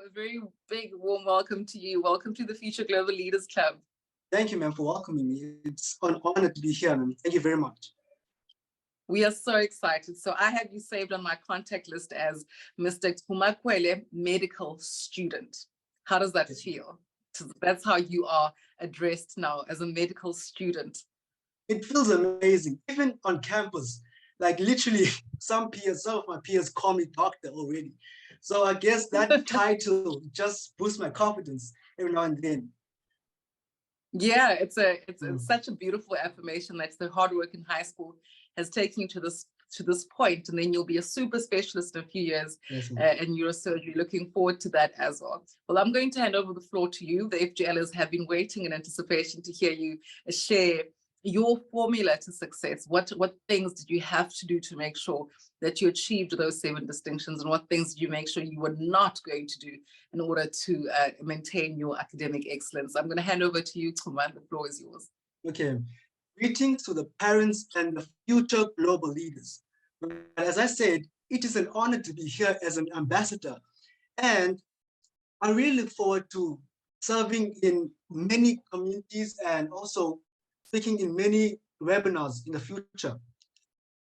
A very big, warm welcome to you. Welcome to the Future Global Leaders Club. Thank you, ma'am, for welcoming me. It's an honor to be here, ma'am. Thank you very much. We are so excited. So I have you saved on my contact list as Mr. Chuma Kwele, medical student. How does that feel? That's how you are addressed now, as a medical student. It feels amazing, even on campus. Like literally, some of my peers call me doctor already. So I guess that title just boosts my confidence every now and then. Yeah, it's such a beautiful affirmation that the hard work in high school has taken you to this point, and then you'll be a super specialist in a few years in neurosurgery. Looking forward to that as well. Well, I'm going to hand over the floor to you. The FGLers have been waiting in anticipation to hear you share your formula to success. What things did you have to do to make sure that you achieved those 7 distinctions, and what things did you make sure you were not going to do in order to maintain your academic excellence? I'm going to hand over to you, Chuma. The floor is yours. Okay. Greetings to the parents and the future global leaders. As I said, it is an honor to be here as an ambassador, and I really look forward to serving in many communities and also speaking in many webinars in the future.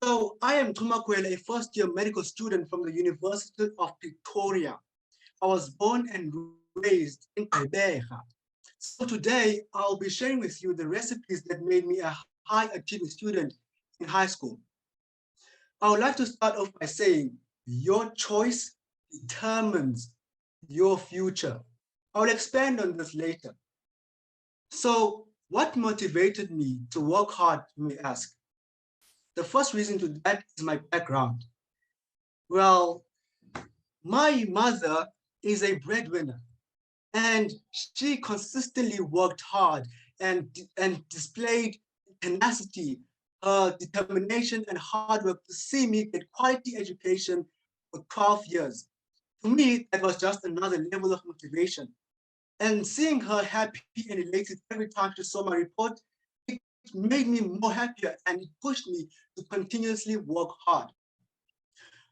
So I am Chuma Kwele, a first-year medical student from the University of Pretoria. I was born and raised in Pretoria. So today I'll be sharing with you the recipes that made me a high-achieving student in high school. I would like to start off by saying, your choice determines your future. I'll expand on this later. So what motivated me to work hard, you may ask? The first reason to that is my background. Well, my mother is a breadwinner, and she consistently worked hard and displayed tenacity, determination, and hard work to see me get quality education for 12 years. To me, that was just another level of motivation. And seeing her happy and elated every time she saw my report, it made me more happier, and it pushed me to continuously work hard.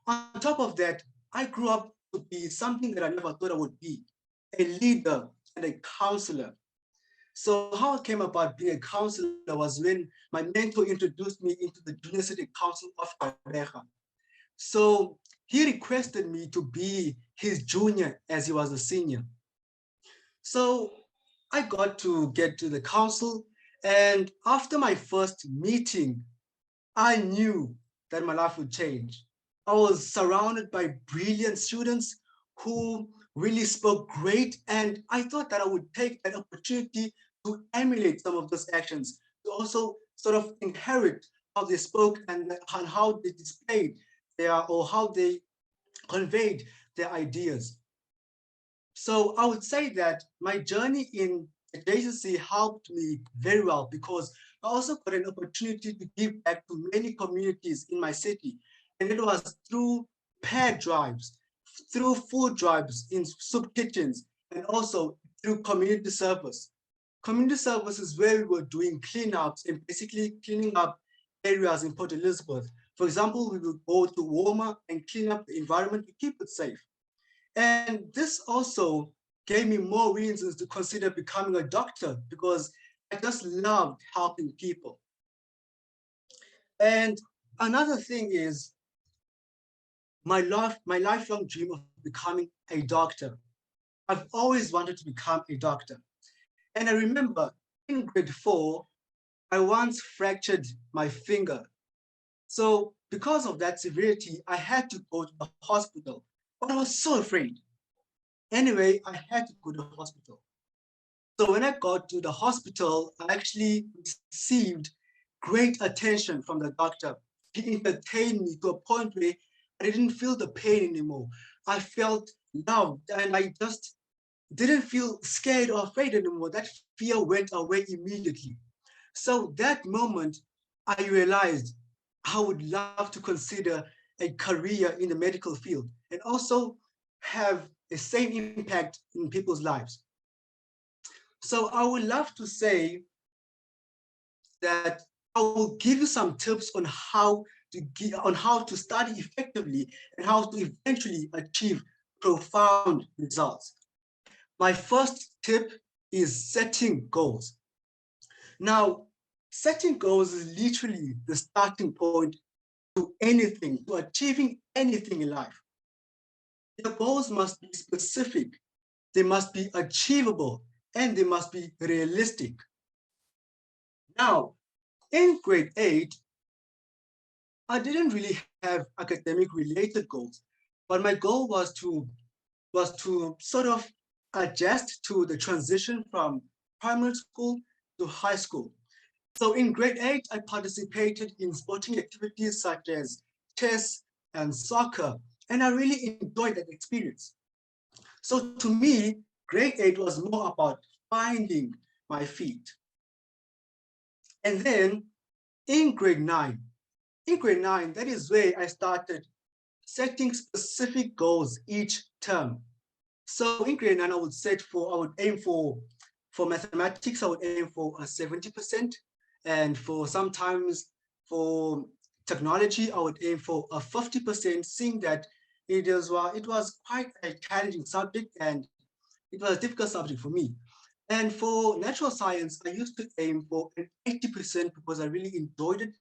On top of that, I grew up to be something that I never thought I would be, a leader and a counselor. So how I came about being a counselor was when my mentor introduced me into the Junior City Council of Pretoria. So he requested me to be his junior as he was a senior. So I got to get to the council, and after my first meeting, I knew that my life would change. I was surrounded by brilliant students who really spoke great, and I thought that I would take that opportunity to emulate some of those actions, to also sort of inherit how they spoke and how they displayed or how they conveyed their ideas. So I would say that my journey in adjacency helped me very well, because I also got an opportunity to give back to many communities in my city. And it was through pad drives, through food drives in soup kitchens, and also through community service. Community service is where we were doing cleanups and basically cleaning up areas in Port Elizabeth. For example, we would go to Woma and clean up the environment to keep it safe. And this also gave me more reasons to consider becoming a doctor, because I just loved helping people. And another thing is my lifelong dream of becoming a doctor. I've always wanted to become a doctor. And I remember in grade 4, I once fractured my finger. So because of that severity, I had to go to the hospital, but I was so afraid. Anyway, I had to go to the hospital. So when I got to the hospital, I actually received great attention from the doctor. He entertained me to a point where I didn't feel the pain anymore. I felt loved, and I just didn't feel scared or afraid anymore. That fear went away immediately. So that moment, I realized I would love to consider a career in the medical field and also have the same impact in people's lives. So I would love to say that I will give you some tips on how to study effectively and how to eventually achieve profound results. My first tip is setting goals. Now, setting goals is literally the starting point to anything, to achieving anything in life. Your goals must be specific, they must be achievable, and they must be realistic. Now, in grade 8, I didn't really have academic related goals, but my goal was to sort of adjust to the transition from primary school to high school. So in grade 8, I participated in sporting activities such as chess and soccer, and I really enjoyed that experience. So to me, grade 8 was more about finding my feet. And then in grade 9, that is where I started setting specific goals each term. So in grade 9, I would aim for mathematics, I would aim for a 70%. And for sometimes for technology, I would aim for a 50%, seeing that it was quite a challenging subject and it was a difficult subject for me. And for natural science, I used to aim for an 80% because I really enjoyed it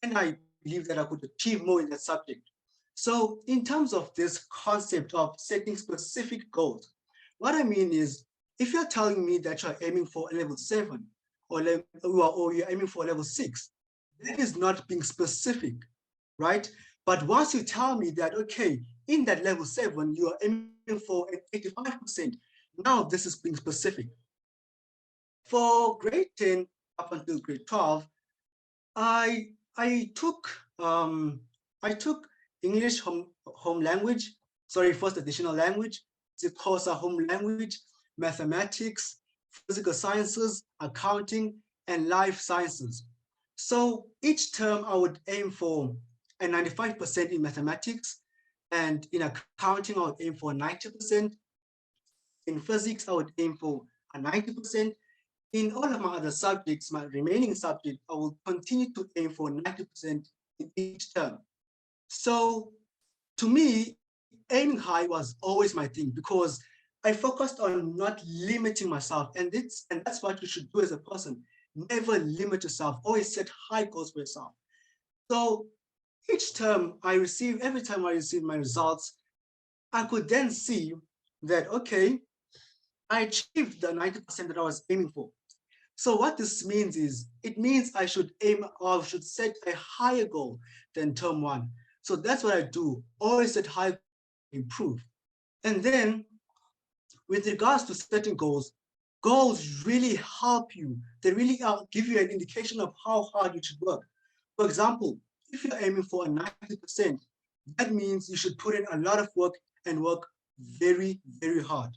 and I believe that I could achieve more in that subject. So in terms of this concept of setting specific goals, what I mean is, if you're telling me that you're aiming for a level 7 or you're aiming for a level 6, that is not being specific, right? But once you tell me that, okay, in that level 7, you are aiming for an 85%, now this is being specific. For grade 10 up until grade 12, I took English home language, first additional language, the course of home language, mathematics, physical sciences, accounting, and life sciences. So each term I would aim for a 95% in mathematics, and in accounting I would aim for 90%. In physics I would aim for a 90%. In all of my other subjects, my remaining subject, I will continue to aim for 90% in each term. So to me, aiming high was always my thing because I focused on not limiting myself. And that's what you should do as a person. Never limit yourself, always set high goals for yourself. So each term every time I receive my results, I could then see that, okay, I achieved the 90% that I was aiming for. So what this means is, it means I should set a higher goal than term 1. So that's what I do, always set high, improve. And then with regards to setting goals really help you. They really give you an indication of how hard you should work. For example, if you're aiming for a 90%, that means you should put in a lot of work and work very, very hard.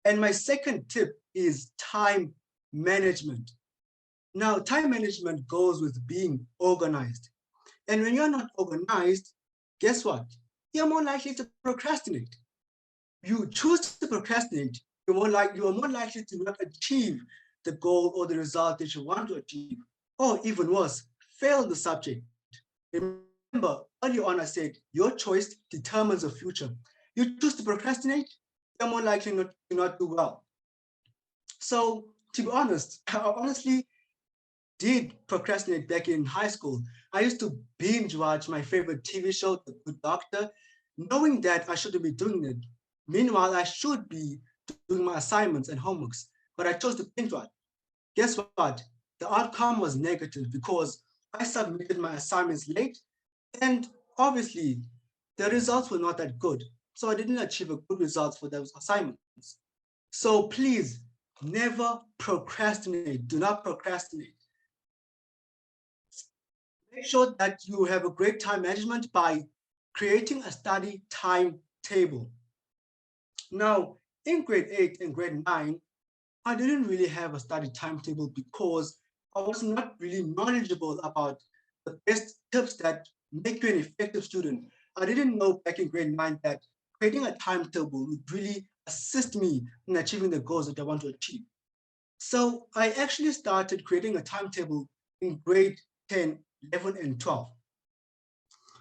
And my second tip is time management. Now, time management goes with being organized. And when you're not organized, guess what? You're more likely to procrastinate. You choose to procrastinate, you're more likely to not achieve the goal or the result that you want to achieve, or even worse, fail the subject. Remember, earlier on I said, your choice determines the future. You choose to procrastinate, you're more likely to not do well. So to be honest, I honestly did procrastinate back in high school. I used to binge watch my favorite TV show, The Good Doctor, knowing that I shouldn't be doing it. Meanwhile, I should be doing my assignments and homeworks, but I chose to binge watch. Guess what? The outcome was negative because I submitted my assignments late, and obviously the results were not that good. So I didn't achieve a good result for those assignments. So please, never procrastinate. Do not procrastinate. Make sure that you have a great time management by creating a study timetable. Now, in grade 8 and grade 9, I didn't really have a study timetable because I was not really knowledgeable about the best tips that make you an effective student. I didn't know back in grade 9 that creating a timetable would really assist me in achieving the goals that I want to achieve. So I actually started creating a timetable in grade 10, 11, and 12.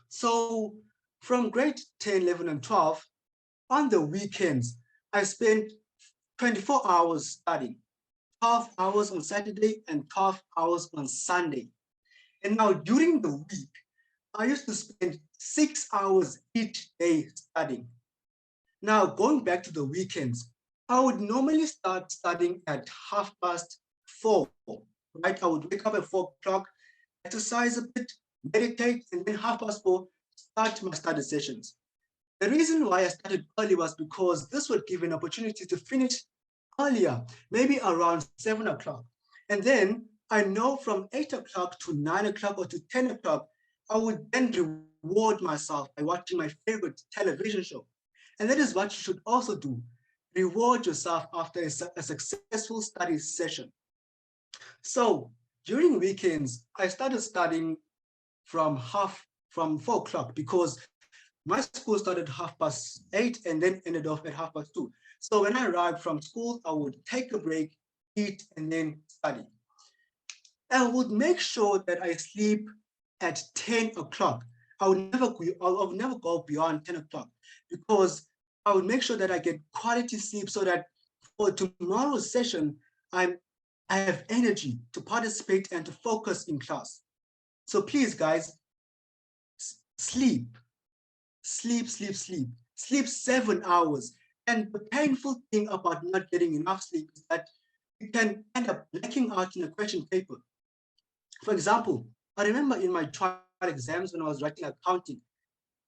So from grade 10, 11, and 12, on the weekends, I spent 24 hours studying, 12 hours on Saturday and 12 hours on Sunday. And now during the week, I used to spend 6 hours each day studying. Now, going back to the weekends, I would normally start studying at 4:30, right? I would wake up at 4 o'clock, exercise a bit, meditate, and then 4:30, start my study sessions. The reason why I started early was because this would give an opportunity to finish earlier, maybe around 7 o'clock. And then I know from 8 o'clock to 9 o'clock or to 10 o'clock, I would then reward myself by watching my favorite television show. And that is what you should also do. Reward yourself after a successful study session. So during weekends, I started studying from 4 o'clock because my school started 8:30 and then ended off at 2:30. So when I arrived from school, I would take a break, eat, and then study. I would make sure that I sleep at 10 o'clock. I would never go beyond 10 o'clock because I would make sure that I get quality sleep so that for tomorrow's session, I have energy to participate and to focus in class. So please, guys, sleep. Sleep 7 hours. And the painful thing about not getting enough sleep is that you can end up blacking out in a question paper. For example, I remember in my trial exams when I was writing accounting,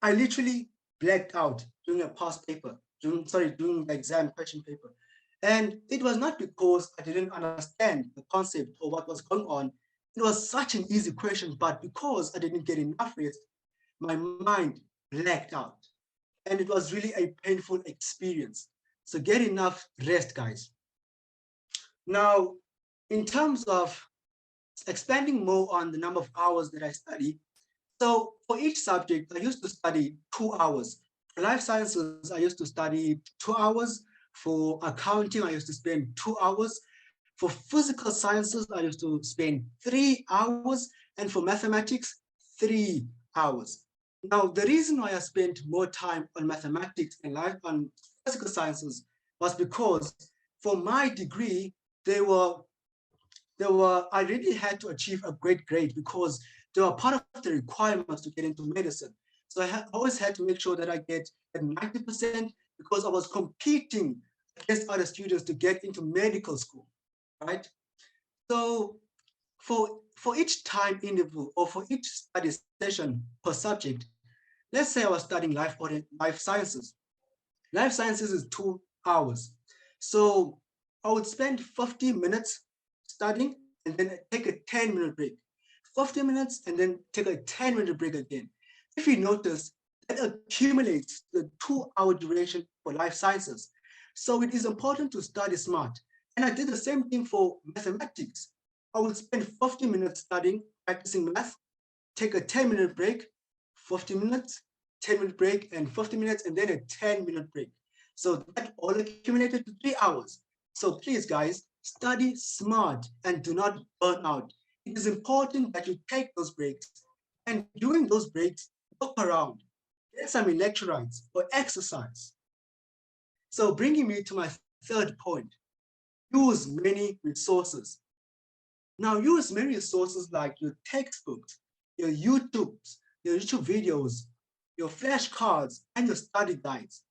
I literally blacked out during a past paper, during the exam question paper. And it was not because I didn't understand the concept or what was going on. It was such an easy question, but because I didn't get enough rest, my mind blacked out. And it was really a painful experience. So get enough rest, guys. Now, in terms of expanding more on the number of hours that I study, so for each subject, I used to study 2 hours. For life sciences, I used to study 2 hours. For accounting, I used to spend 2 hours. For physical sciences, I used to spend 3 hours. And for mathematics, 3 hours. Now, the reason why I spent more time on mathematics and on physical sciences was because for my degree, I really had to achieve a great grade because they were part of the requirements to get into medicine. So I always had to make sure that I get at 90% because I was competing against other students to get into medical school, right? So for each time interval or for each study session per subject, let's say I was studying life sciences. Life sciences is 2 hours. So I would spend 50 minutes studying and then take a 10-minute break. 50 minutes and then take a 10-minute break again. If you notice, that accumulates the 2-hour duration for life sciences. So it is important to study smart. And I did the same thing for mathematics. I would spend 50 minutes studying, practicing math, take a 10-minute break, 50 minutes, 10-minute break, and 50 minutes, and then a 10-minute break. So that all accumulated to 3 hours. So please, guys, study smart and do not burn out. It is important that you take those breaks. And during those breaks, look around, get some electrolytes or exercise. So bringing me to my third point, use many resources. Now, use many resources like your textbooks, your YouTube videos, your flashcards, and your study guides.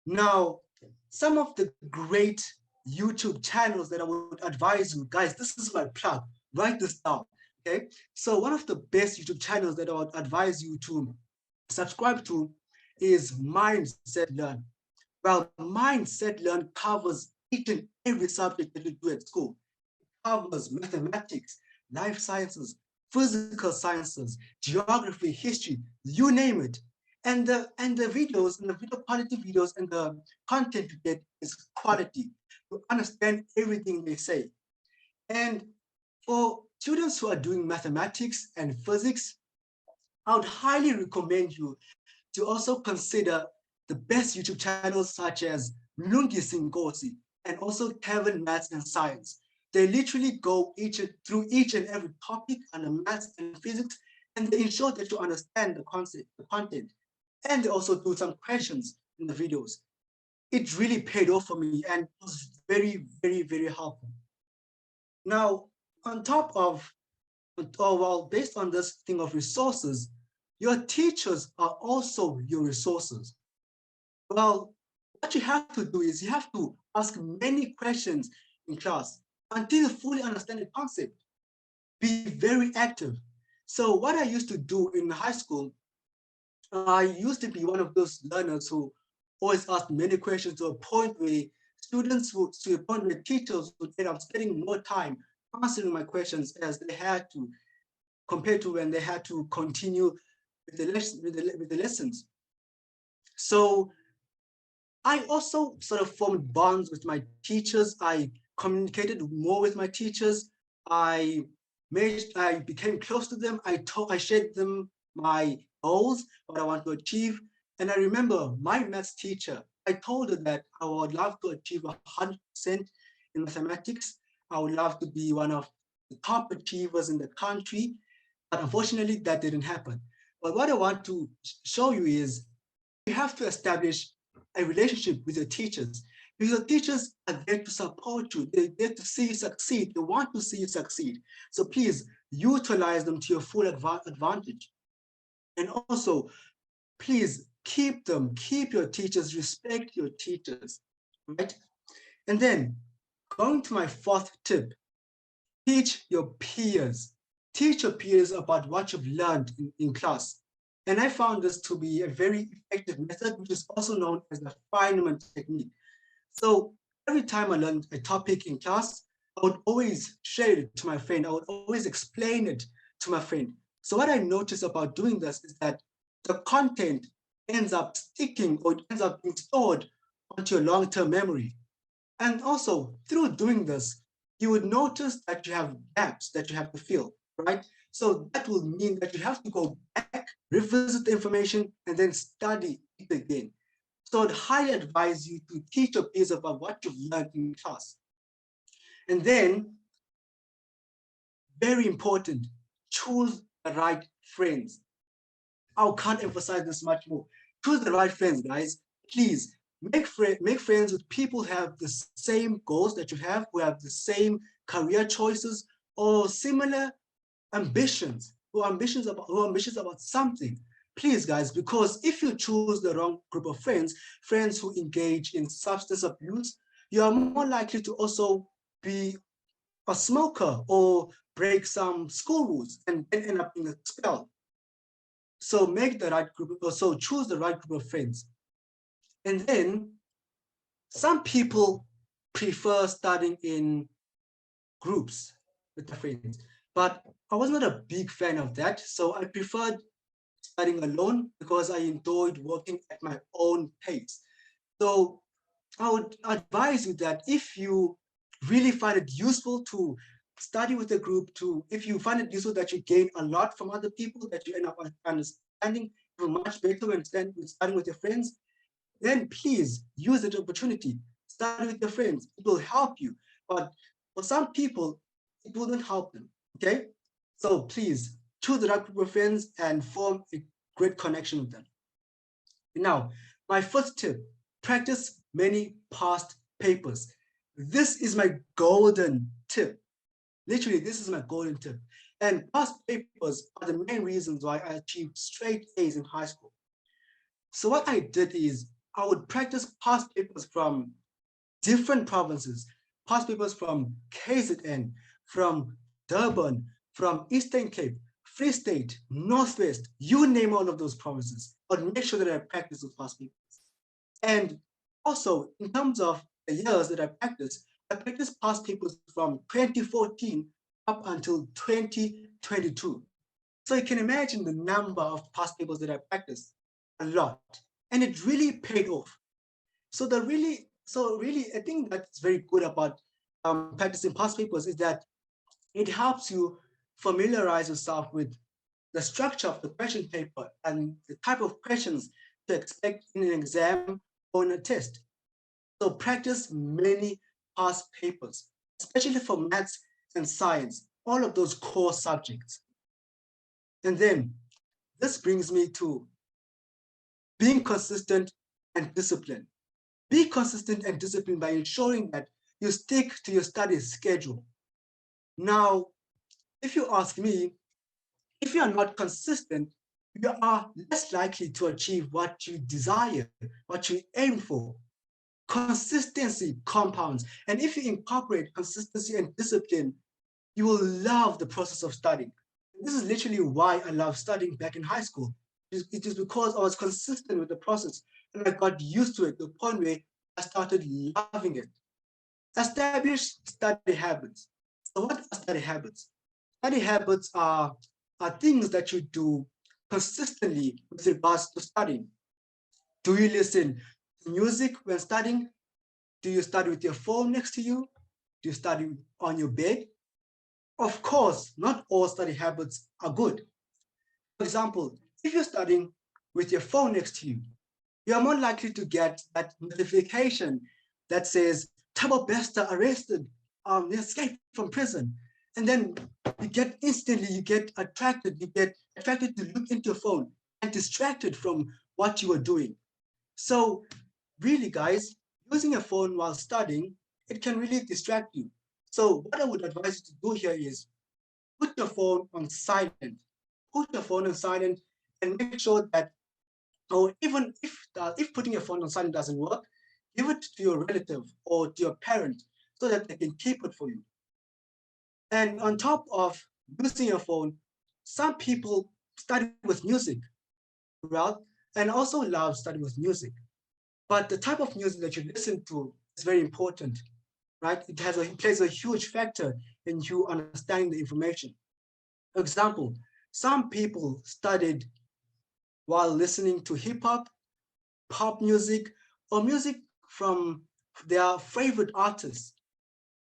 Now, some of the great YouTube channels that I would advise you, guys, this is my plug, write this down, okay? So one of the best YouTube channels that I would advise you to subscribe to is Mindset Learn. Well, Mindset Learn covers each and every subject that you do at school. It covers mathematics, life sciences, physical sciences, geography, history, you name it. And the videos, and the video quality videos, and the content you get is quality. You understand everything they say. And for students who are doing mathematics and physics, I would highly recommend you to also consider the best YouTube channels such as Lungi Singosi and also Kevin Maths and Science. They literally go through each and every topic under maths and physics, and they ensure that you understand the concept, the content. And they also do some questions in the videos. it really paid off for me and was very, very, very helpful. Now, on top of, well, based on this thing of resources, your teachers are also your resources. Well, what you have to do is you have to ask many questions in class until you fully understand the concept. Be very active. So what I used to do in high school, I used to be one of those learners who always asked many questions to a point where to a point where teachers would end up spending more time answering my questions as they had to, compared to when they had to continue with the lessons. So I also sort of formed bonds with my teachers. I communicated more with my teachers. I became close to them. I shared them my goals, what I want to achieve. And I remember my maths teacher, I told her that I would love to achieve 100% in mathematics. I would love to be one of the top achievers in the country. But unfortunately, that didn't happen. But what I want to show you is you have to establish a relationship with your teachers, because your teachers are there to support you. They're there to see you succeed. They want to see you succeed. So please utilize them to your full advantage. And also, please keep your teachers, respect your teachers, right? And then going to my fourth tip, teach your peers. Teach your peers about what you've learned in class. And I found this to be a very effective method, which is also known as the Feynman technique. So every time I learned a topic in class, I would always share it to my friend. I would always explain it to my friend. So what I noticed about doing this is that the content ends up sticking, or it ends up being stored onto your long-term memory. And also, through doing this, you would notice that you have gaps that you have to fill, right? So that will mean that you have to go back, revisit the information, and then study it again. So I'd highly advise you to teach your peers about what you've learned in class. And then, very important, choose the right friends. I can't emphasize this much more. Choose the right friends, guys. Please make friends with people who have the same goals that you have, who have the same career choices or similar ambitions, who are ambitious about something. Please, guys, because if you choose the wrong group of friends who engage in substance abuse, you are more likely to also be a smoker or break some school rules and then end up being expelled. So make the right group, or so choose the right group of friends. And then some people prefer studying in groups with their friends, but I was not a big fan of that. So I preferred studying alone because I enjoyed working at my own pace. So I would advise you that if you really find it useful to study with a group, if you find it useful that you gain a lot from other people, that you end up understanding much better when studying with your friends, then please use that opportunity. Study with your friends. It will help you. But for some people, it wouldn't help them. Okay? So please choose the right group of friends and form a great connection with them. Now, my first tip, practice many past papers. This is my golden tip. Literally, this is my golden tip. And past papers are the main reasons why I achieved straight A's in high school. So what I did is I would practice past papers from different provinces, past papers from KZN, from Durban, from Eastern Cape, Free State, Northwest, you name all of those provinces. I'd make sure that I practice those past papers. And also, in terms of the years that I practiced past papers from 2014 up until 2022. So you can imagine the number of past papers that I practiced, a lot. And it really paid off. So really, I think that's very good about practicing past papers is that it helps you familiarize yourself with the structure of the question paper and the type of questions to expect in an exam or in a test. So practice many past papers, especially for maths and science, all of those core subjects. And then this brings me to being consistent and disciplined. Be consistent and disciplined by ensuring that you stick to your study schedule. Now, if you ask me, if you are not consistent, you are less likely to achieve what you desire, what you aim for. Consistency compounds. And if you incorporate consistency and discipline, you will love the process of studying. This is literally why I love studying back in high school. It is because I was consistent with the process and I got used to it to the point where I started loving it. Establish study habits. So what are study habits? Study habits are things that you do consistently with regards to studying. Do you listen to music when studying? Do you study with your phone next to you? Do you study on your bed? Of course, not all study habits are good. For example, if you're studying with your phone next to you, you are more likely to get that notification that says, Tabo Bester arrested, escaped from prison. And then you get attracted to look into your phone and distracted from what you are doing. So really, guys, using a phone while studying, it can really distract you. So what I would advise you to do here is put your phone on silent. Put your phone on silent and make sure that, or even if putting your phone on silent doesn't work, give it to your relative or to your parent so that they can keep it for you. And on top of using your phone, some people study with music, right? And also love studying with music. But the type of music that you listen to is very important, right? It plays a huge factor in you understanding the information. For example, some people studied while listening to hip hop, pop music, or music from their favorite artists,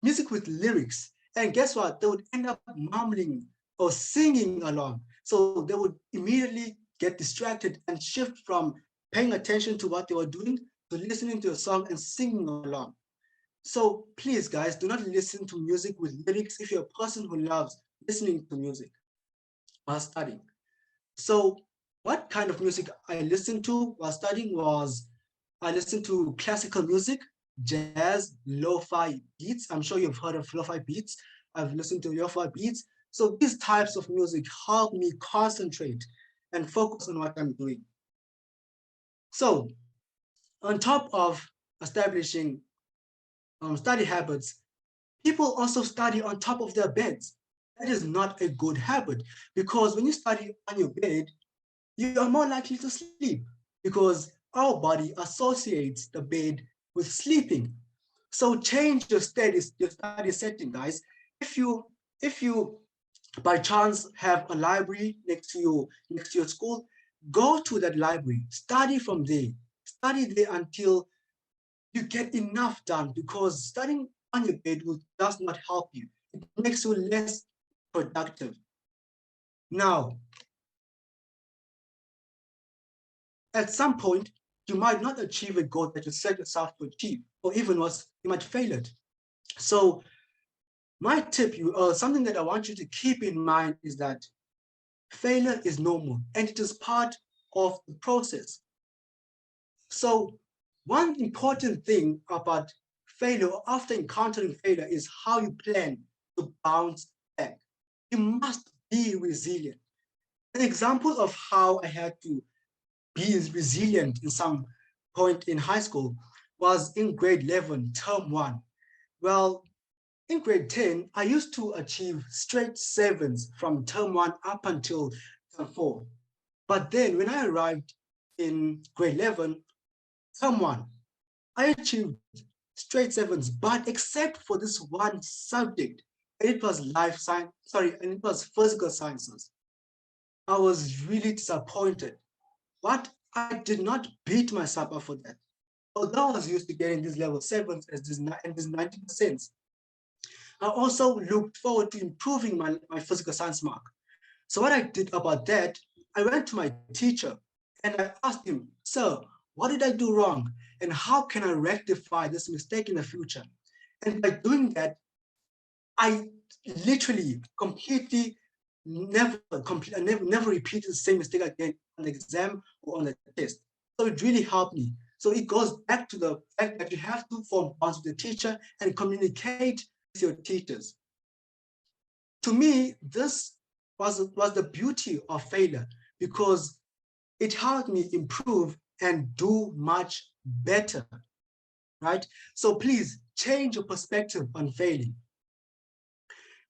music with lyrics. And guess what? They would end up mumbling or singing along. So they would immediately get distracted and shift from paying attention to what they were doing to listening to a song and singing along. So please, guys, do not listen to music with lyrics if you're a person who loves listening to music while studying. So what kind of music I listened to while studying was I listened to classical music, jazz, lo-fi beats. I'm sure you've heard of lo-fi beats. I've listened to lo-fi beats. So these types of music help me concentrate and focus on what I'm doing. So on top of establishing study habits, people also study on top of their beds. That is not a good habit because when you study on your bed, you are more likely to sleep because our body associates the bed with sleeping. So change your study setting, guys. If you by chance have a library next to your school, go to that library, study from there, study there until you get enough done because studying on your bed does not help you. It makes you less productive. Now, at some point, you might not achieve a goal that you set yourself to achieve, or even worse, you might fail it. So my tip, something that I want you to keep in mind is that failure is normal and it is part of the process. So one important thing about failure, after encountering failure, is how you plan to bounce back. You must be resilient. An example of how I had to be resilient in some point in high school was in grade 11, term 1. Well, in grade 10, I used to achieve straight 7s from term 1 up until term 4. But then when I arrived in grade 11, term 1, I achieved straight 7s, but except for this one subject, and it was and it was physical sciences. I was really disappointed. But I did not beat myself up for that. Although I was used to getting these level 7s and these 90%, I also looked forward to improving my physical science mark. So what I did about that, I went to my teacher and I asked him, sir, what did I do wrong? And how can I rectify this mistake in the future? And by doing that, I literally completely never repeated the same mistake again on the exam or on the test. So it really helped me. So it goes back to the fact that you have to form bonds with the teacher and communicate with your teachers. To me, this was the beauty of failure, because it helped me improve and do much better, right? So please change your perspective on failing.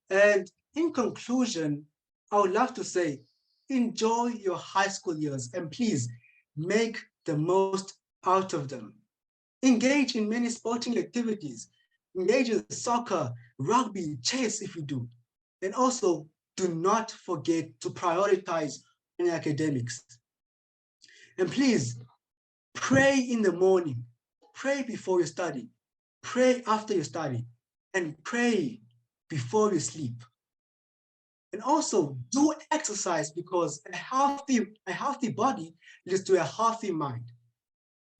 And in conclusion, I would love to say, enjoy your high school years and please make the most out of them. Engage in many sporting activities. Engage in soccer, rugby, chess if you do. And also, do not forget to prioritize in academics. And please, pray in the morning, pray before you study, pray after you study, and pray before you sleep. And also do exercise, because a healthy body leads to a healthy mind.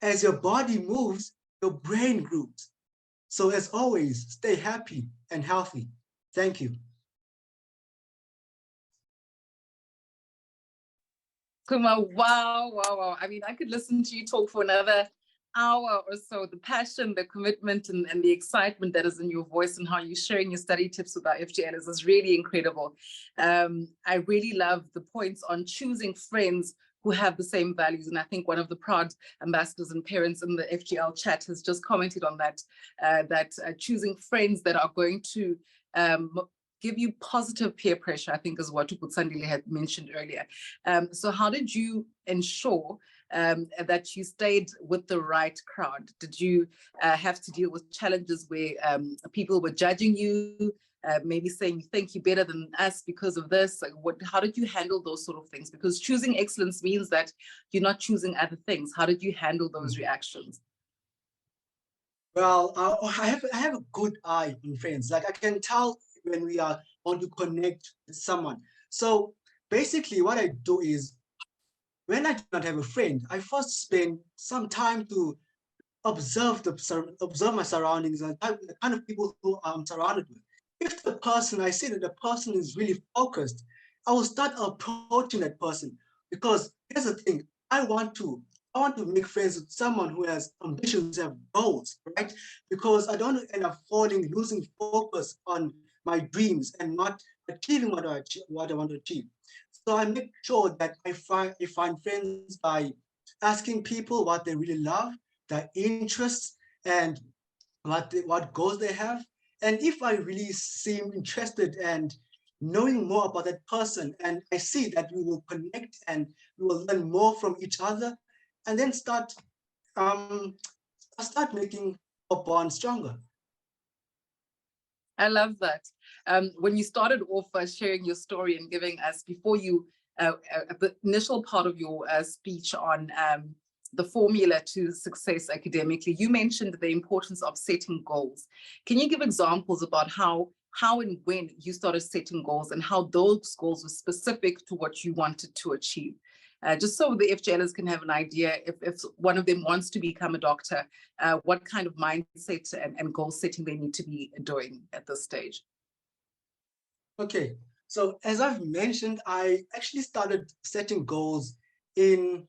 As your body moves, your brain grows. So as always, stay happy and healthy. Thank you. Chuma, wow. I mean, I could listen to you talk for another hour or so. The passion, the commitment, and the excitement that is in your voice and how you're sharing your study tips with our FGLers is really incredible. I really love the points on choosing friends who have the same values. And I think one of the proud ambassadors and parents in the FGL chat has just commented on that, choosing friends that are going to give you positive peer pressure, I think is what Sandile had mentioned earlier. So how did you ensure that you stayed with the right crowd? Did you have to deal with challenges where people were judging you, maybe saying you think you're better than us because of this? Like, how did you handle those sort of things? Because choosing excellence means that you're not choosing other things. How did you handle those reactions? Well, I have a good eye on friends. Like I can tell when we are want to connect with someone. So basically what I do is, when I do not have a friend, I first spend some time to observe my surroundings and the kind of people who I'm surrounded with. If the person, I see that the person is really focused, I will start approaching that person, because here's the thing, I want to make friends with someone who has ambitions, have goals, right? Because I don't end up losing focus on my dreams and not achieving what I want to achieve. So I make sure that I find friends by asking people what they really love, their interests, and what goals they have. And if I really seem interested and knowing more about that person, and I see that we will connect and we will learn more from each other, and then start making a bond stronger. I love that. When you started off sharing your story and giving us, before you, the initial part of your speech on the formula to success academically, you mentioned the importance of setting goals. Can you give examples about how and when you started setting goals and how those goals were specific to what you wanted to achieve? Just so the FGLers can have an idea, if one of them wants to become a doctor, what kind of mindset and goal setting they need to be doing at this stage. Okay, so as I've mentioned, I actually started setting goals in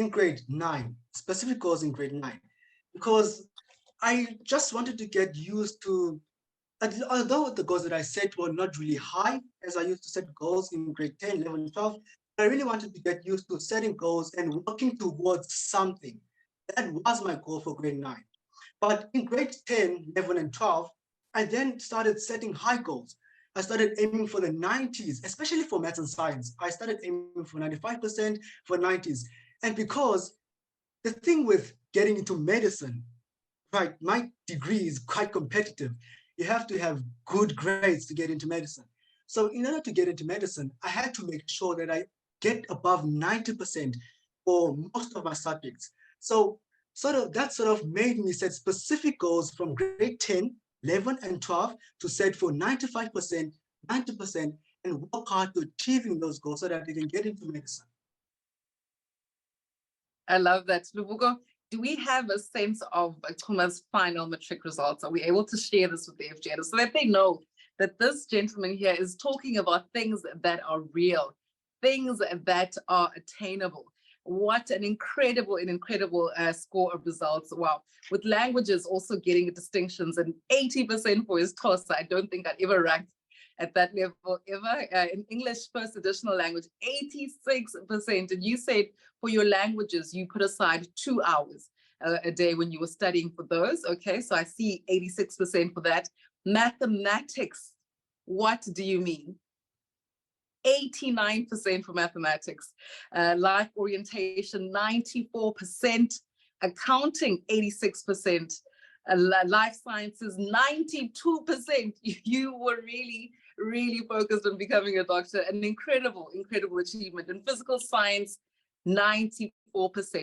grade 9, specific goals in grade 9, because I just wanted to get used to, although the goals that I set were not really high, as I used to set goals in grade 10, 11, 12, I really wanted to get used to setting goals and working towards something. That was my goal for grade 9. But in grade 10, 11, and 12, I then started setting high goals. I started aiming for the 90s, especially for maths and science. I started aiming for 95%, for 90s. And because the thing with getting into medicine, right, my degree is quite competitive. You have to have good grades to get into medicine. So in order to get into medicine, I had to make sure that I get above 90% for most of my subjects. So that made me set specific goals from grade 10, 11, and 12 to set for 95%, 90%, and work hard to achieving those goals so that they can get into medicine. I love that. Luvugo, do we have a sense of Chuma's final matric results? Are we able to share this with the FGLers so that they know that this gentleman here is talking about things that are real, things that are attainable? What an incredible score of results. Wow. With languages also getting distinctions and 80% for his Xhosa. I don't think I'd ever ranked at that level ever. In English first additional language, 86%. And you said for your languages, you put aside 2 hours a day when you were studying for those. Okay, so I see 86% for that. Mathematics, what do you mean? 89% for mathematics. Life orientation, 94%. Accounting, 86%. Life sciences, 92%. You were really focused on becoming a doctor. An incredible achievement. In physical science, 94%.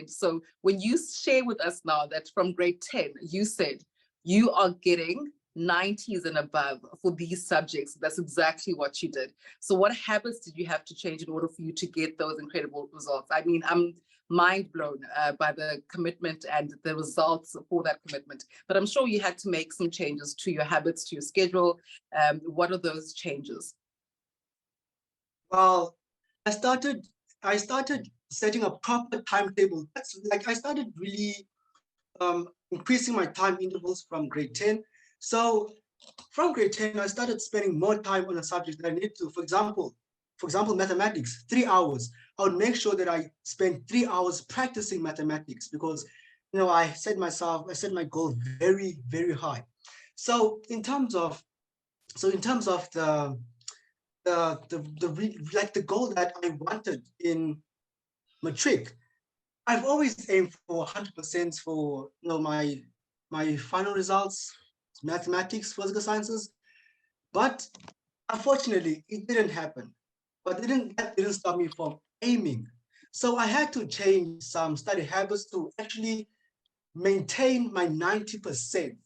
So when you share with us now that from grade 10, you said you are getting 90s and above for these subjects, that's exactly what you did. So what habits did you have to change in order for you to get those incredible results? I mean, I'm mind blown by the commitment and the results for that commitment. But I'm sure you had to make some changes to your habits, to your schedule. What are those changes? Well, I started setting a proper timetable. That's like I started really increasing my time intervals from grade 10. So from grade 10, I started spending more time on a subject that I need to. For example, mathematics, 3 hours. I would make sure that I spend 3 hours practicing mathematics because, I set my goal very, very high. So in terms of the goal that I wanted in matric, I've always aimed for 100% for my final results, mathematics, physical sciences, but unfortunately it didn't happen. But that didn't stop me from aiming. So I had to change some study habits to actually maintain my 90%.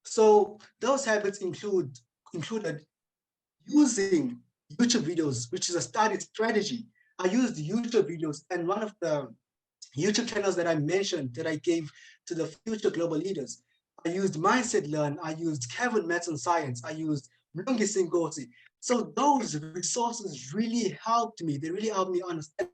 So those habits included using YouTube videos, which is a study strategy. I used YouTube videos, and one of the YouTube channels that I mentioned that I gave to the future global leaders, I used Mindset Learn, I used Kevin Maths and Science, I used Mlungi Singosi. So those resources really helped me. They really helped me understand.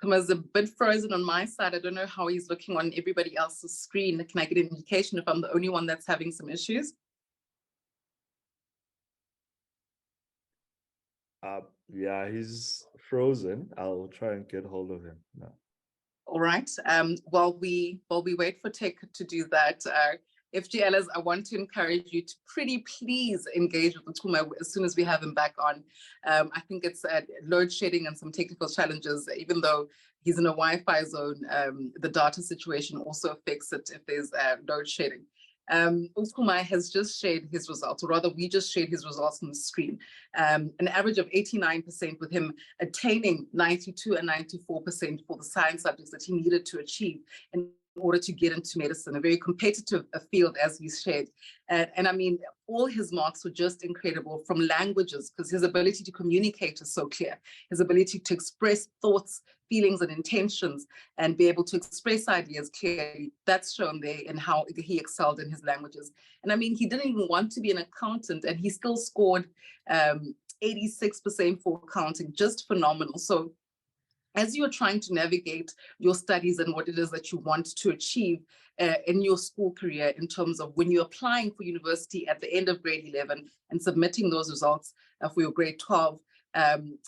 Chuma's a bit frozen on my side. I don't know how he's looking on everybody else's screen. Can I get an indication if I'm the only one that's having some issues? Yeah, he's frozen. I'll try and get hold of him now. All right. While we wait for Tech to do that, FGLers, I want to encourage you to pretty please engage with Chuma as soon as we have him back on. I think it's load shedding and some technical challenges, even though he's in a Wi-Fi zone, the data situation also affects it if there's load shedding. Chuma has just shared his results, or rather we just shared his results on the screen. An average of 89% with him attaining 92 and 94% for the science subjects that he needed to achieve in order to get into medicine, a very competitive field as he shared. And I mean, all his marks were just incredible from languages, because his ability to communicate is so clear. His ability to express thoughts, feelings, and intentions, and be able to express ideas clearly, that's shown there in how he excelled in his languages. And I mean, he didn't even want to be an accountant, and he still scored 86% for accounting, just phenomenal. So as you are trying to navigate your studies and what it is that you want to achieve in your school career, in terms of when you're applying for university at the end of grade 11 and submitting those results for your grade 12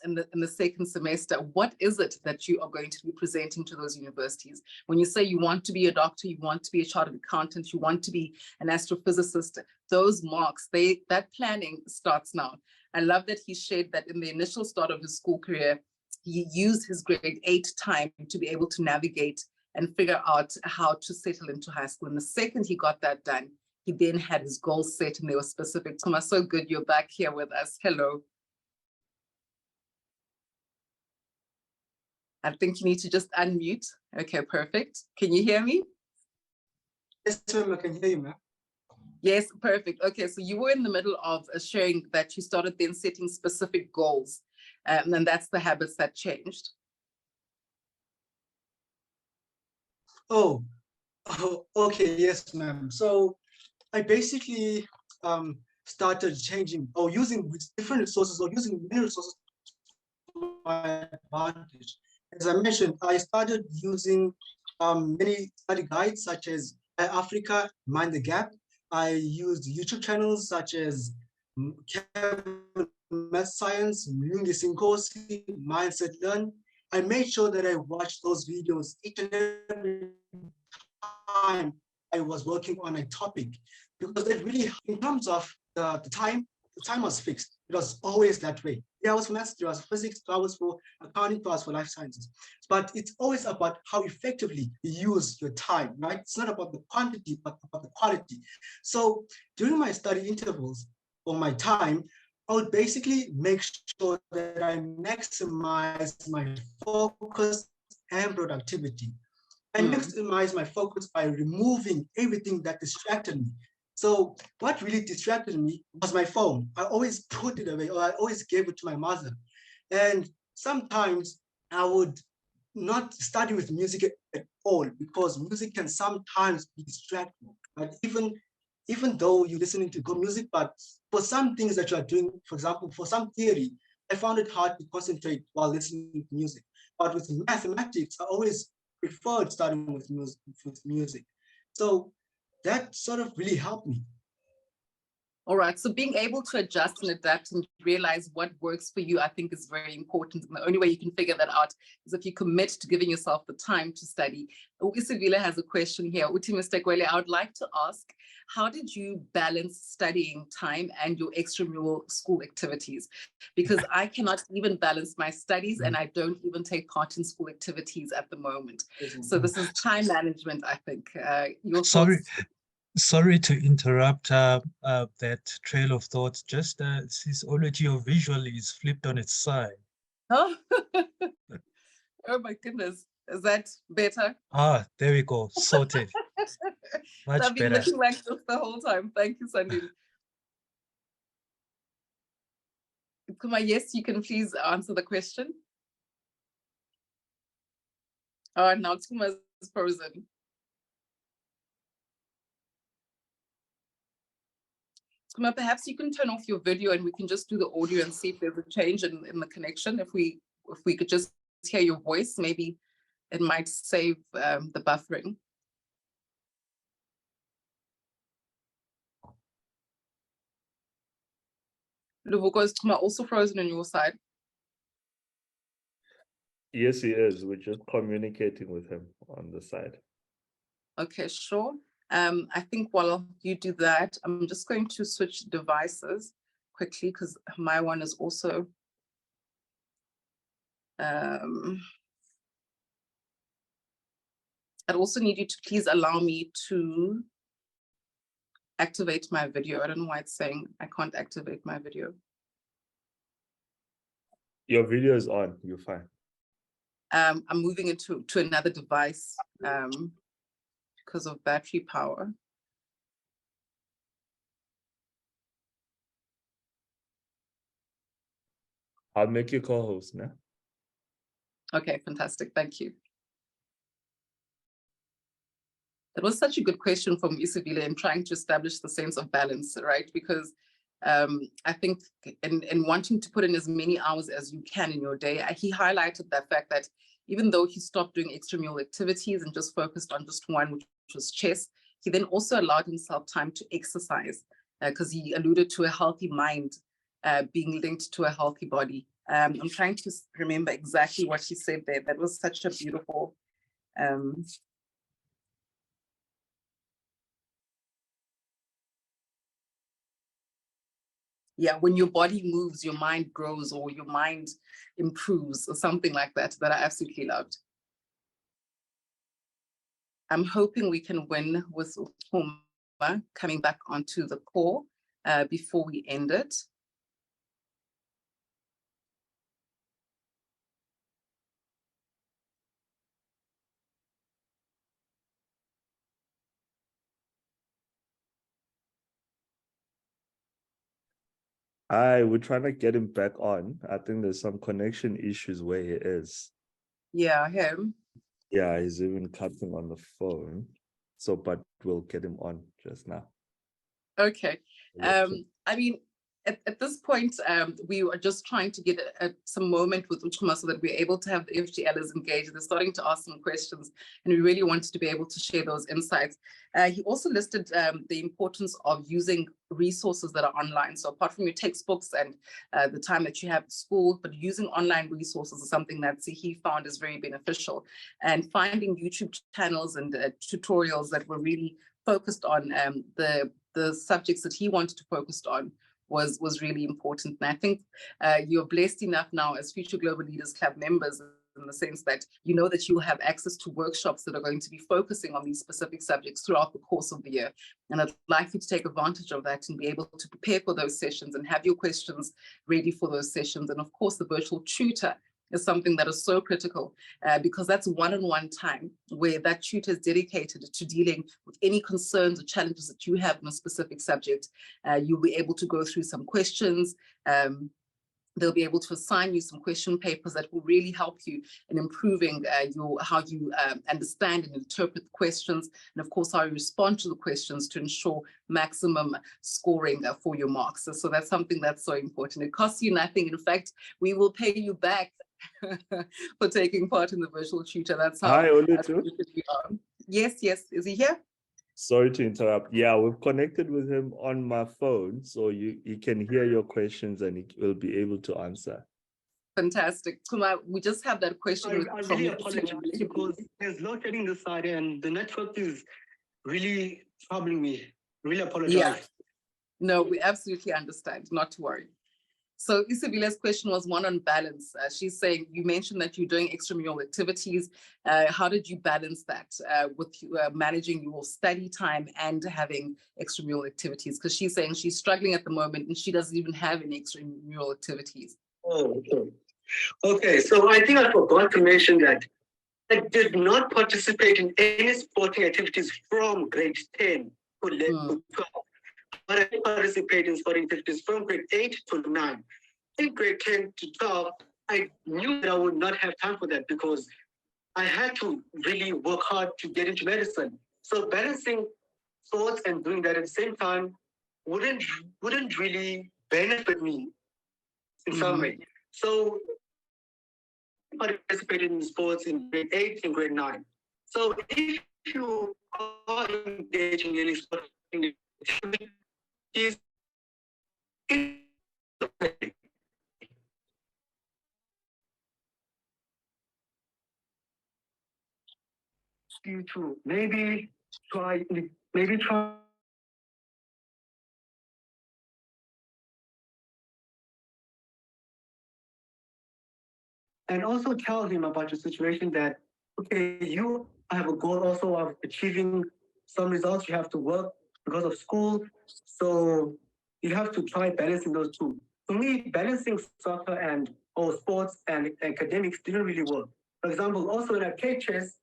in the second semester, what is it that you are going to be presenting to those universities? When you say you want to be a doctor, you want to be a chartered accountant, you want to be an astrophysicist, those marks, that planning starts now. I love that he shared that in the initial start of his school career, he used his grade 8 time to be able to navigate and figure out how to settle into high school. And the second he got that done, he then had his goals set and they were specific. Chuma, so good you're back here with us. Hello. I think you need to just unmute. Okay, perfect. Can you hear me? Yes, ma'am, I can hear you, ma'am. Yes, perfect. Okay, so you were in the middle of sharing that you started then setting specific goals. And that's the habits that changed. Oh, okay, yes, ma'am. So I basically started changing or using different resources or using many resources to my advantage. As I mentioned, I started using many study guides such as Africa, Mind the Gap. I used YouTube channels such as Math Science, Mlungi Sinkosi, Mindset Learn. I made sure that I watched those videos each and every time I was working on a topic, because it really, in terms of the time was fixed. It was always that way. 3 hours for maths, 3 hours for physics, 2 hours for accounting, 2 hours for life sciences. But it's always about how effectively you use your time, right? It's not about the quantity, but about the quality. So during my study intervals or my time, I would basically make sure that I maximize my focus and productivity. I maximize my focus by removing everything that distracted me. So what really distracted me was my phone. I always put it away, or I always gave it to my mother. And sometimes I would not study with music at all, because music can sometimes be distracting. But even though you're listening to good music, but for some things that you are doing, for example, for some theory, I found it hard to concentrate while listening to music. But with mathematics, I always preferred starting with music. So that sort of really helped me. All right. So being able to adjust and adapt and realize what works for you, I think is very important. And the only way you can figure that out is if you commit to giving yourself the time to study. Isabella has a question here. Uti Mr. Kwele, I would like to ask, how did you balance studying time and your extramural school activities? Because I cannot even balance my studies and I don't even take part in school activities at the moment. So this is time management, I think. Your thoughts? Sorry to interrupt that trail of thoughts. Just Sisology or visually is flipped on its side. Oh. Oh my goodness. Is that better? Ah, there we go. Sorted. Much I've been better. looking like this the whole time. Thank you, Sandile. Kuma, yes, you can please answer the question. Oh, now Kuma is frozen. Kuma, perhaps you can turn off your video and we can just do the audio and see if there's a change in the connection. If we could just hear your voice, maybe it might save the buffering. Luvuko, is Kuma also frozen on your side? Yes, he is. We're just communicating with him on the side. Okay, sure. I think while you do that, I'm just going to switch devices quickly because my one is also I'd also need you to please allow me to activate my video. I don't know why it's saying I can't activate my video. Your video is on, you're fine. I'm moving it to another device because of battery power. I'll make you co-host now. Okay, fantastic. Thank you. That was such a good question from Isabella in trying to establish the sense of balance, right? Because I think in wanting to put in as many hours as you can in your day, he highlighted that fact that even though he stopped doing extramural activities and just focused on just one, which was chess, he then also allowed himself time to exercise because he alluded to a healthy mind being linked to a healthy body. I'm trying to remember exactly what he said there. That was such a beautiful yeah, when your body moves, your mind grows or your mind improves or something like that, that I absolutely loved. I'm hoping we can win with Chuma coming back onto the call before we end it. We're trying to get him back on. I think there's some connection issues where he is. Yeah, him. Yeah, he's even cutting on the phone. So, but we'll get him on just now. Okay. I mean, at this point, we are just trying to get some moment with Chuma so that we're able to have the FGLers engaged. They're starting to ask some questions, and we really wanted to be able to share those insights. He also listed the importance of using resources that are online. So apart from your textbooks and the time that you have at school, but using online resources is something that he found is very beneficial. And finding YouTube channels and tutorials that were really focused on the subjects that he wanted to focus on was really important. And I think you're blessed enough now as Future Global Leaders Club members in the sense that you know that you'll have access to workshops that are going to be focusing on these specific subjects throughout the course of the year. And I'd like you to take advantage of that and be able to prepare for those sessions and have your questions ready for those sessions. And of course, the virtual tutor is something that is so critical because that's one-on-one time where that tutor is dedicated to dealing with any concerns or challenges that you have in a specific subject. You'll be able to go through some questions. They'll be able to assign you some question papers that will really help you in improving how you understand and interpret the questions, and of course how you respond to the questions to ensure maximum scoring for your marks. So that's something that's so important. It costs you nothing. In fact, we will pay you back for taking part in the virtual tutor. That's how. Hi, Olutu. Yes, is he here? Sorry to interrupt. Yeah, we've connected with him on my phone, so he can hear your questions and he will be able to answer. Fantastic. Chuma, we just have that question. I really apologize because there's load shedding this side and the network is really troubling me. Really apologize. Yeah. No, we absolutely understand. Not to worry. So Isabella's question was one on balance. She's saying, you mentioned that you're doing extramural activities. How did you balance that with managing your study time and having extramural activities? Because she's saying she's struggling at the moment and she doesn't even have any extramural activities. Oh, okay. Okay, so I think I forgot to mention that I did not participate in any sporting activities from grade 10 to 12. But I participated in sporting activities from grade 8 to 9. In grade 10 to 12, I knew that I would not have time for that because I had to really work hard to get into medicine. So balancing sports and doing that at the same time wouldn't really benefit me in some way. So I participated in sports in grade 8 and grade 9. So if you are engaging in any sporting activity, is you to maybe try and also tell him about your situation that okay, you have a goal also of achieving some results. You have to work because of school, so you have to try balancing those two. For me, balancing soccer and sports and academics didn't really work. For example, also when I play chess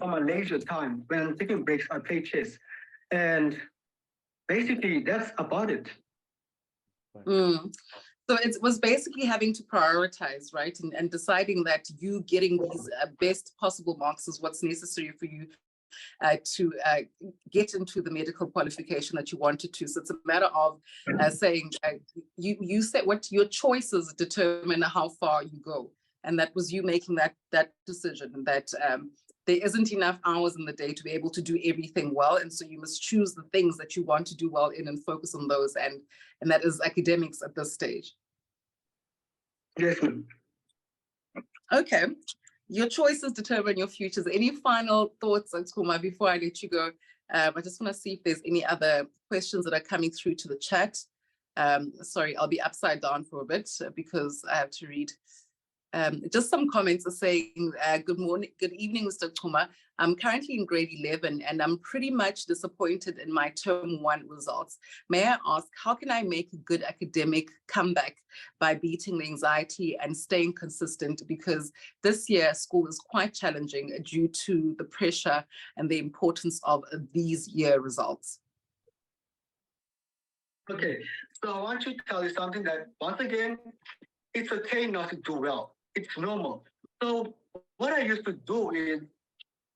on my leisure time. When I'm taking breaks, I play chess. And basically, that's about it. So it was basically having to prioritize, right? And deciding that you getting these best possible marks is what's necessary for you to get into the medical qualification that you wanted to. So it's a matter of saying, you said what your choices determine how far you go. And that was you making that decision that there isn't enough hours in the day to be able to do everything well. And so you must choose the things that you want to do well in and focus on those. And that is academics at this stage. Yes. Okay. Your choices determine your futures. Any final thoughts, Chuma, before I let you go? I just want to see if there's any other questions that are coming through to the chat. Sorry, I'll be upside down for a bit because I have to read. Just some comments are saying, good evening, Mr. Chuma. I'm currently in grade 11 and I'm pretty much disappointed in my term 1 results. May I ask, how can I make a good academic comeback by beating the anxiety and staying consistent? Because this year school is quite challenging due to the pressure and the importance of these year results. Okay, so I want to tell you something that once again, it's okay not to do well. It's normal. So what I used to do is,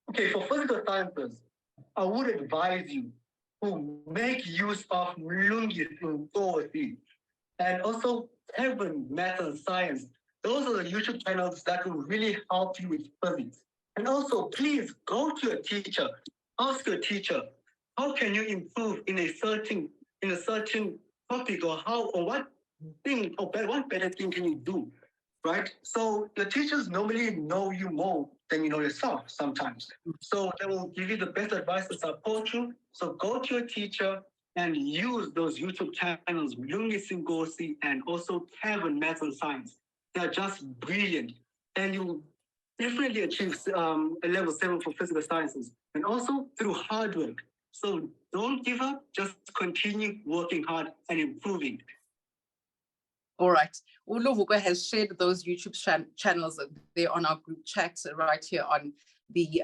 okay, for physical sciences, I would advise you who make use of Mlungi and also Heaven, Math and Science. Those are the YouTube channels that will really help you with physics. And also, please go to your teacher, ask your teacher, how can you improve in a certain topic, or what thing, or what better thing can you do, right? So the teachers normally know you more than you know yourself sometimes. So they will give you the best advice to support you. So go to your teacher and use those YouTube channels, Mlungi Singosi and also Kevin Math and Science. They're just brilliant. And you definitely achieve a level 7 for physical sciences. And also through hard work. So don't give up, just continue working hard and improving. All right. Uluvuka has shared those YouTube channels there on our group chat right here on the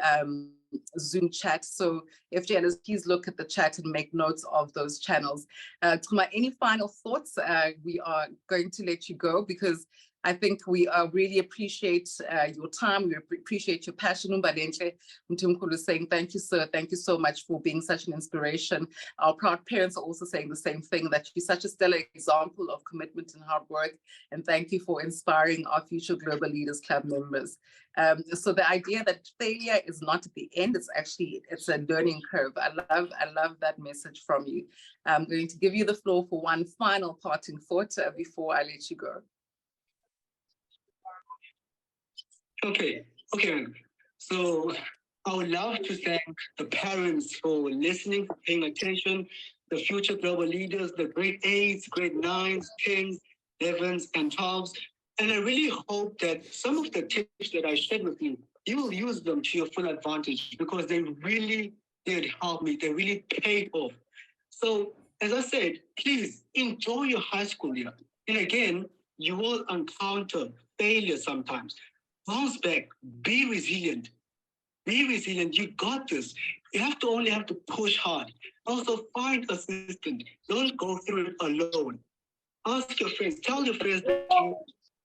Zoom chat. So FGLers, please look at the chat and make notes of those channels. Chuma, any final thoughts? We are going to let you go because I think we really appreciate your time. We appreciate your passion. Umbalenhle Mthimkhulu is saying, thank you, sir. Thank you so much for being such an inspiration. Our proud parents are also saying the same thing, that you're such a stellar example of commitment and hard work. And thank you for inspiring our future Global Leaders Club members. So the idea that failure is not at the end, it's a learning curve. I love that message from you. I'm going to give you the floor for one final parting thought before I let you go. Okay. So I would love to thank the parents for listening, for paying attention, the future global leaders, the grade 8s, grade 9s, 10s, 11s, and 12s. And I really hope that some of the tips that I shared with you, you will use them to your full advantage because they really did help me. They really paid off. So as I said, please enjoy your high school year. And again, you will encounter failure sometimes. Bounce back, be resilient. Be resilient, you got this. You only have to push hard. Also find assistance. Don't go through it alone. Ask your friends, tell your friends that you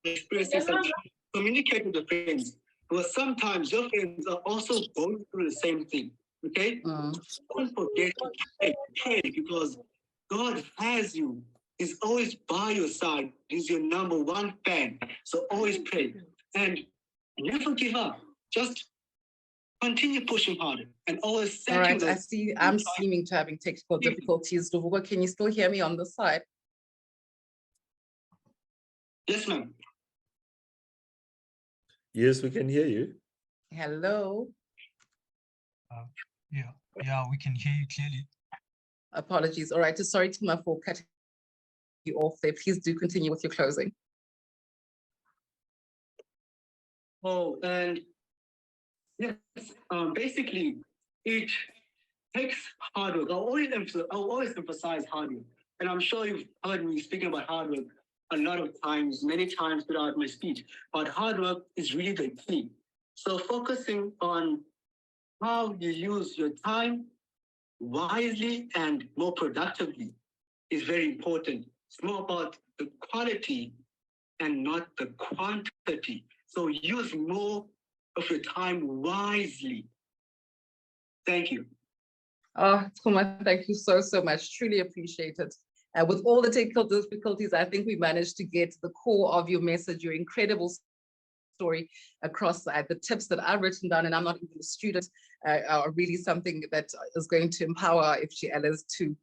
experiencing something. Communicate with your friends. Because sometimes your friends are also going through the same thing. Okay? Don't forget to pray because God has you. He's always by your side. He's your number one fan. So always pray. And never give up. Just continue pushing harder and always set. All right, I'm seeming to having technical difficulties. Luvuka, can you still hear me on the side? Yes, ma'am. Yes, we can hear you. Hello. Yeah, we can hear you clearly. Apologies. All right, sorry Chuma for cutting you off there. Please do continue with your closing. Oh, and yes, basically, it takes hard work. I'll always emphasize hard work. And I'm sure you've heard me speaking about hard work a lot of times, many times throughout my speech. But hard work is really the key. So focusing on how you use your time wisely and more productively is very important. It's more about the quality and not the quantity. So use more of your time wisely. Thank you. Oh, Chuma, thank you so much. Truly appreciate it. With all the technical difficulties, I think we managed to get the core of your message, your incredible story across. The tips that I've written down, and I'm not even a student, are really something that is going to empower FGLers to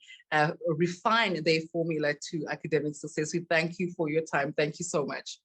refine their formula to academic success. We thank you for your time. Thank you so much.